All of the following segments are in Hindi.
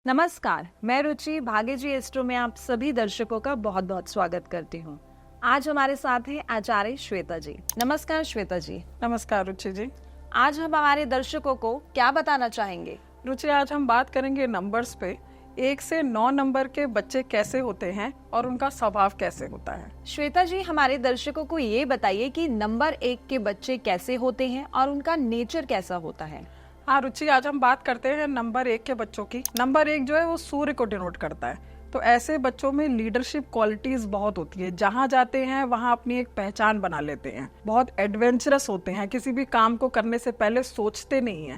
नमस्कार, मैं रुचि भाग्य जी एस्ट्रो में आप सभी दर्शकों का बहुत बहुत स्वागत करती हूँ। आज हमारे साथ हैं आचार्य श्वेता जी। नमस्कार श्वेता जी। नमस्कार रुचि जी। आज हम हमारे दर्शकों को क्या बताना चाहेंगे? रुचि, आज हम बात करेंगे नंबर्स पे। 1 से 9 नंबर के बच्चे कैसे होते हैं और उनका स्वभाव कैसे होता है। श्वेता जी, हमारे दर्शकों को ये बताइए कि नंबर 1 के बच्चे कैसे होते हैं और उनका नेचर कैसा होता है। हाँ रुचि, आज हम बात करते हैं नंबर 1 के बच्चों की। नंबर 1 जो है वो सूर्य को डिनोट करता है। तो ऐसे बच्चों में लीडरशिप क्वालिटीज बहुत होती है। जहाँ जाते हैं वहाँ अपनी एक पहचान बना लेते हैं। बहुत एडवेंचरस होते हैं, किसी भी काम को करने से पहले सोचते नहीं है।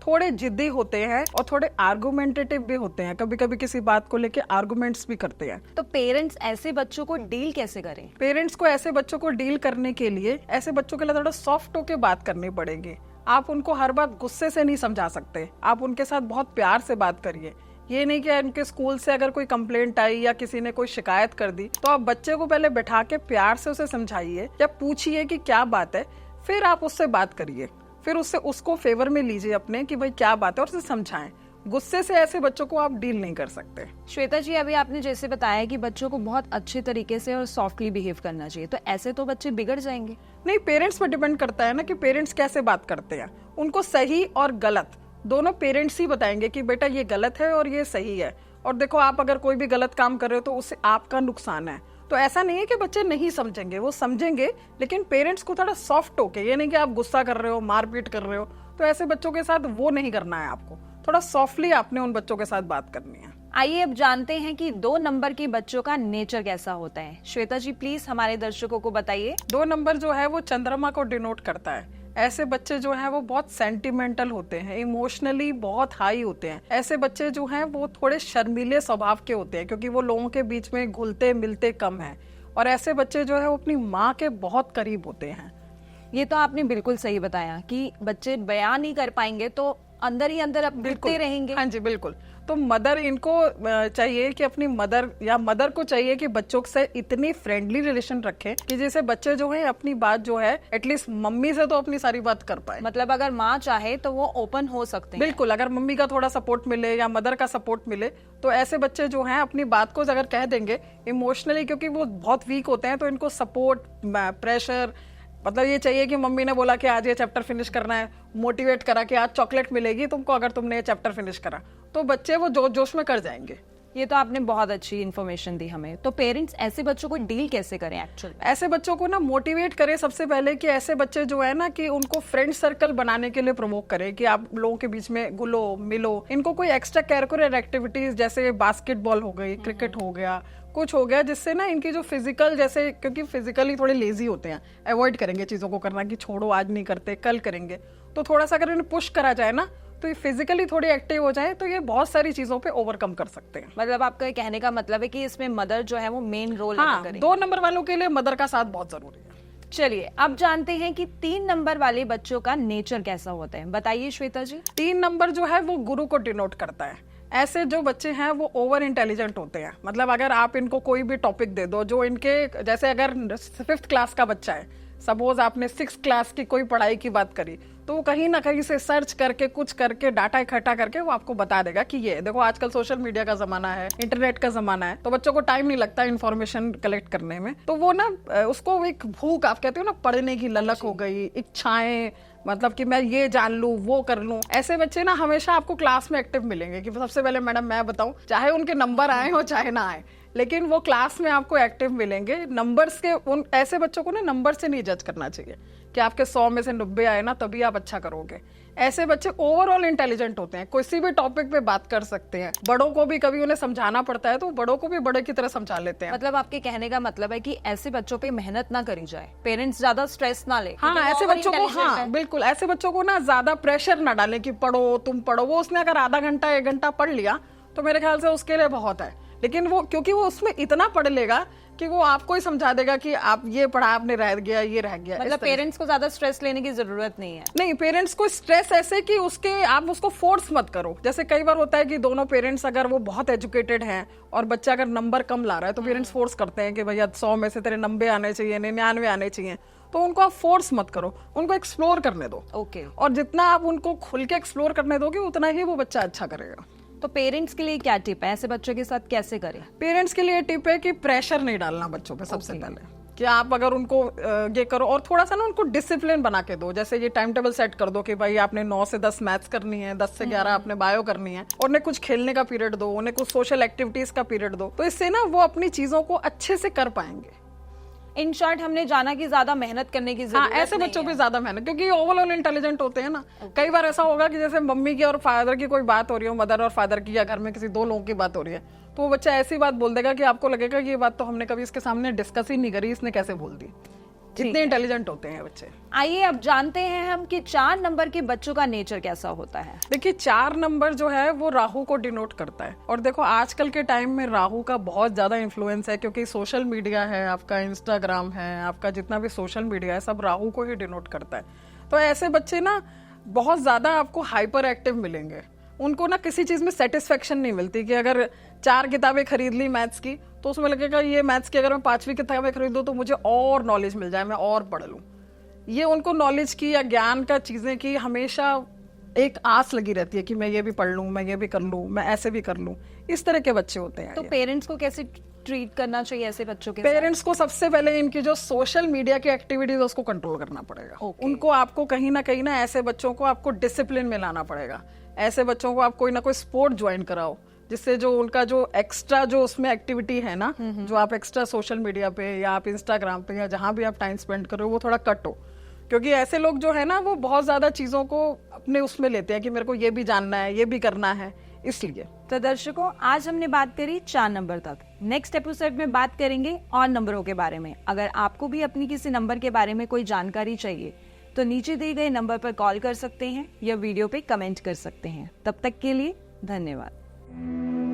थोड़े जिद्दी होते हैं और थोड़े आर्गुमेंटेटिव भी होते हैं। कभी कभी किसी बात को लेके आर्गुमेंट्स भी करते हैं। तो पेरेंट्स ऐसे बच्चों को डील कैसे करें? पेरेंट्स को ऐसे बच्चों को डील करने के लिए ऐसे बच्चों के लिए थोड़ा सॉफ्ट होके बात करनी पड़ेगी। आप उनको हर बात गुस्से से नहीं समझा सकते। आप उनके साथ बहुत प्यार से बात करिए। ये नहीं कि उनके स्कूल से अगर कोई कंप्लेंट आई या किसी ने कोई शिकायत कर दी तो आप बच्चे को पहले बैठा के प्यार से उसे समझाइए या पूछिए कि क्या बात है, फिर आप उससे बात करिए। फिर उसको फेवर में लीजिए अपने कि भाई क्या बात है और उसे समझाएं। गुस्से से ऐसे बच्चों को आप डील नहीं कर सकते। श्वेता जी, अभी आपने जैसे बताया कि बच्चों को बहुत अच्छे तरीके से और सॉफ्टली बिहेव करना चाहिए, तो ऐसे तो बच्चे बिगड़ जाएंगे। नहीं, पेरेंट्स पर डिपेंड करता है ना कि पेरेंट्स कैसे बात करते हैं। उनको सही और गलत दोनों पेरेंट्स ही बताएंगे कि बेटा ये गलत है और ये सही है। और देखो, आप अगर कोई भी गलत काम कर रहे हो तो उससे आपका नुकसान है। तो ऐसा नहीं है कि बच्चे नहीं समझेंगे, वो समझेंगे, लेकिन पेरेंट्स को थोड़ा सॉफ्ट होके, ये नहीं कि आप गुस्सा कर रहे हो, मारपीट कर रहे हो, तो ऐसे बच्चों के साथ वो नहीं करना है। आपको थोड़ा सॉफ्टली आपने उन बच्चों के साथ बात करनी है। आइए अब जानते हैं कि 2 नंबर के बच्चों का नेचर कैसा होता है। श्वेता जी, प्लीज हमारे दर्शकों को बताइए। 2 नंबर जो है वो चंद्रमा को डिनोट करता है। ऐसे बच्चे जो हैं वो बहुत सेंटिमेंटल होते हैं, इमोशनली बहुत हाई होते हैं। ऐसे बच्चे जो हैं वो थोड़े शर्मीले स्वभाव के होते हैं, क्योंकि वो लोगों के बीच में घुलते मिलते कम हैं। और ऐसे बच्चे जो है वो अपनी माँ के बहुत करीब होते हैं। ये तो आपने बिल्कुल सही बताया कि बच्चे बयान नहीं कर पाएंगे तो अंदर ही अंदर अब घुटते रहेंगे। हाँ जी, बिल्कुल। तो मदर इनको चाहिए कि अपनी मदर को चाहिए कि बच्चों से इतनी फ्रेंडली रिलेशन रखें कि जैसे बच्चे जो है अपनी बात जो है एटलीस्ट मम्मी से तो अपनी सारी बात कर पाए। मतलब अगर माँ चाहे तो वो ओपन हो सकते हैं। बिल्कुल, अगर मम्मी का थोड़ा सपोर्ट मिले या मदर का सपोर्ट मिले तो ऐसे बच्चे जो हैं अपनी बात को अगर कह देंगे इमोशनली, क्योंकि वो बहुत वीक होते हैं, तो इनको सपोर्ट, प्रेशर, मतलब ये चाहिए कि मम्मी ने बोला कि आज ये चैप्टर फिनिश करना है, मोटिवेट करा कि आज चॉकलेट मिलेगी तुमको अगर तुमने ये चैप्टर फिनिश करा, तो बच्चे वो जोश में कर जाएंगे। ये तो आपने बहुत अच्छी इन्फॉर्मेशन दी हमें। तो पेरेंट्स ऐसे बच्चों को डील कैसे करें एक्चुअल? ऐसे बच्चों को ना मोटिवेट करें सबसे पहले कि ऐसे बच्चे जो है ना कि उनको फ्रेंड सर्कल बनाने के लिए प्रमोट करें कि आप लोगों के बीच में घुलो मिलो। इनको कोई एक्स्ट्रा करिकुलर एक्टिविटीज जैसे बास्केटबॉल हो गई, क्रिकेट हो गया, कुछ हो गया, जिससे ना इनकी जो फिजिकल, जैसे क्योंकि फिजिकली थोड़े लेजी होते हैं, अवॉइड करेंगे चीजों को करना कि छोड़ो आज नहीं करते कल करेंगे। तो थोड़ा सा अगर इन्हें पुश करा जाए ना तो ये फिजिकली थोड़ी एक्टिव हो जाए तो ये बहुत सारी चीजों पे ओवरकम कर सकते हैं। मतलब आपका कहने का मतलब है कि इसमें मदर जो है वो मेन रोल हाँ, करे। 2 नंबर वालों के लिए मदर का साथ बहुत जरूरी है। चलिए अब जानते हैं कि 3 नंबर वाले बच्चों का नेचर कैसा होता है। बताइए श्वेता जी। 3 नंबर जो है वो गुरु को डिनोट करता है। ऐसे जो बच्चे हैं वो ओवर इंटेलिजेंट होते हैं। मतलब अगर आप इनको कोई भी टॉपिक दे दो जो इनके, जैसे अगर 5th क्लास का बच्चा है, सपोज आपने 6th क्लास की कोई पढ़ाई की बात करी, तो वो कहीं ना कहीं से सर्च करके कुछ करके डाटा इकट्ठा करके वो आपको बता देगा कि ये देखो आजकल सोशल मीडिया का जमाना है, इंटरनेट का जमाना है, तो बच्चों को टाइम नहीं लगता इन्फॉर्मेशन कलेक्ट करने में। तो वो ना उसको एक भूख, आप कहते हो ना, पढ़ने की ललक हो गई, इच्छाएं, मतलब कि मैं ये जान लूं वो कर लूं। ऐसे बच्चे ना हमेशा आपको क्लास में एक्टिव मिलेंगे कि सबसे पहले मैडम मैं बताऊं, चाहे उनके नंबर आए हो चाहे ना आए, लेकिन वो क्लास में आपको एक्टिव मिलेंगे। नंबर्स के ऐसे बच्चों को ना नंबर से नहीं जज करना चाहिए कि आपके 100 में से 90 आए ना तभी आप अच्छा करोगे। ऐसे बच्चे ओवरऑल इंटेलिजेंट होते हैं, किसी भी टॉपिक पे बात कर सकते हैं। बड़ों को भी कभी उन्हें समझाना पड़ता है तो बड़ों को भी बड़े की तरह समझा लेते हैं। मतलब आपके कहने का मतलब है कि ऐसे बच्चों पे मेहनत ना करी जाए, पेरेंट्स ज्यादा स्ट्रेस ना ले। हाँ, ऐसे बच्चों को, हाँ बिल्कुल, ऐसे बच्चों को ना ज्यादा प्रेशर ना डालें कि पढ़ो तुम पढ़ो। वो उसने अगर आधा घंटा 1 घंटा पढ़ लिया तो मेरे ख्याल से उसके लिए बहुत है। लेकिन वो, क्योंकि वो उसमें इतना पढ़ लेगा कि वो आपको ही समझा देगा कि आप ये पढ़ा, आपने रह गया, ये रह गया। मतलब पेरेंट्स को ज्यादा स्ट्रेस लेने की जरूरत नहीं है। नहीं, पेरेंट्स को स्ट्रेस ऐसे कि आप उसको फोर्स मत करो। जैसे कई बार होता है कि दोनों पेरेंट्स अगर वो बहुत एजुकेटेड हैं और बच्चा अगर नंबर कम ला रहा है तो पेरेंट्स फोर्स करते हैं कि भैया 100 में से तेरे 90 आने चाहिए, 99 आने चाहिए। तो उनको आप फोर्स मत करो, उनको एक्सप्लोर करने दो। ओके। और जितना आप उनको खुल के एक्सप्लोर करने दोगे उतना ही वो बच्चा अच्छा करेगा। तो पेरेंट्स के लिए क्या टिप है, ऐसे बच्चों के साथ कैसे करें? पेरेंट्स के लिए टिप है कि प्रेशर नहीं डालना बच्चों पे सबसे पहले, कि आप अगर उनको ये करो, और थोड़ा सा ना उनको डिसिप्लिन बना के दो। जैसे ये टाइम टेबल सेट कर दो कि भाई आपने 9 से 10 मैथ्स करनी है, 10 से 11 आपने बायो करनी है, और उन्हें कुछ खेलने का पीरियड दो, उन्हें कुछ सोशल एक्टिविटीज का पीरियड दो। तो इससे ना वो अपनी चीजों को अच्छे से कर पाएंगे। इन शॉर्ट हमने जाना कि ज्यादा मेहनत करने की जरूरत हाँ, ऐसे बच्चों पे ज्यादा मेहनत, क्योंकि ओवरऑल इंटेलिजेंट होते हैं ना। कई बार ऐसा होगा कि जैसे मम्मी की और फादर की कोई बात हो रही हो, मदर और फादर की, या घर में किसी 2 लोगों की बात हो रही है, तो वो बच्चा ऐसी बात बोल देगा कि आपको लगेगा कि ये बात तो हमने कभी इसके सामने डिस्कस ही नहीं करी, इसने कैसे बोल दी। इतने इंटेलिजेंट होते हैं बच्चे। आइए अब जानते हैं हम कि 4 नंबर के बच्चों का नेचर कैसा होता है। देखिए 4 नंबर जो है वो राहु को डिनोट करता है, और देखो आजकल के टाइम में राहु का बहुत ज्यादा इन्फ्लुएंस है, क्योंकि सोशल मीडिया है, आपका इंस्टाग्राम है, आपका जितना भी सोशल मीडिया है, सब राहु को ही डिनोट करता है। तो ऐसे बच्चे ना बहुत ज्यादा आपको हाइपर एक्टिव मिलेंगे। उनको ना किसी चीज में सेटिस्फेक्शन नहीं मिलती, कि अगर 4 किताबें खरीद ली मैथ्स की, तो उसमें लगेगा ये मैथ्स की अगर मैं 5वीं किताबें खरीदूं तो मुझे और नॉलेज मिल जाए, मैं और पढ़ लूं। ये उनको नॉलेज की या ज्ञान का चीजें की हमेशा एक आस लगी रहती है कि मैं ये भी पढ़ लूं, मैं ये भी कर लूं, मैं ऐसे भी कर लूं। इस तरह के बच्चे होते हैं। तो पेरेंट्स को कैसे ट्रीट करना चाहिए ऐसे बच्चों के? पेरेंट्स को सबसे पहले इनकी जो सोशल मीडिया की एक्टिविटीज उसको कंट्रोल करना पड़ेगा। उनको आपको कहीं ना ऐसे बच्चों को आपको डिसिप्लिन में लाना पड़ेगा। ऐसे बच्चों को आप कोई ना कोई स्पोर्ट ज्वाइन कराओ, जिससे जो उनका जो एक्स्ट्रा जो उसमें एक्टिविटी है ना, जो आप एक्स्ट्रा सोशल मीडिया पे या आप इंस्टाग्राम पे या जहां भी आप टाइम स्पेंड कर रहे हो, वो थोड़ा कट हो। क्योंकि ऐसे लोग जो है ना वो बहुत ज्यादा चीजों को अपने उसमें लेते हैं कि मेरे को ये भी जानना है, ये भी करना है, इसलिए। तो दर्शकों, आज हमने बात करी 4 नंबर तक। नेक्स्ट एपिसोड में बात करेंगे और नंबरों के बारे में। अगर आपको भी अपनी किसी नंबर के बारे में कोई जानकारी चाहिए तो नीचे दिए गए नंबर पर कॉल कर सकते हैं या वीडियो पे कमेंट कर सकते हैं। तब तक के लिए धन्यवाद।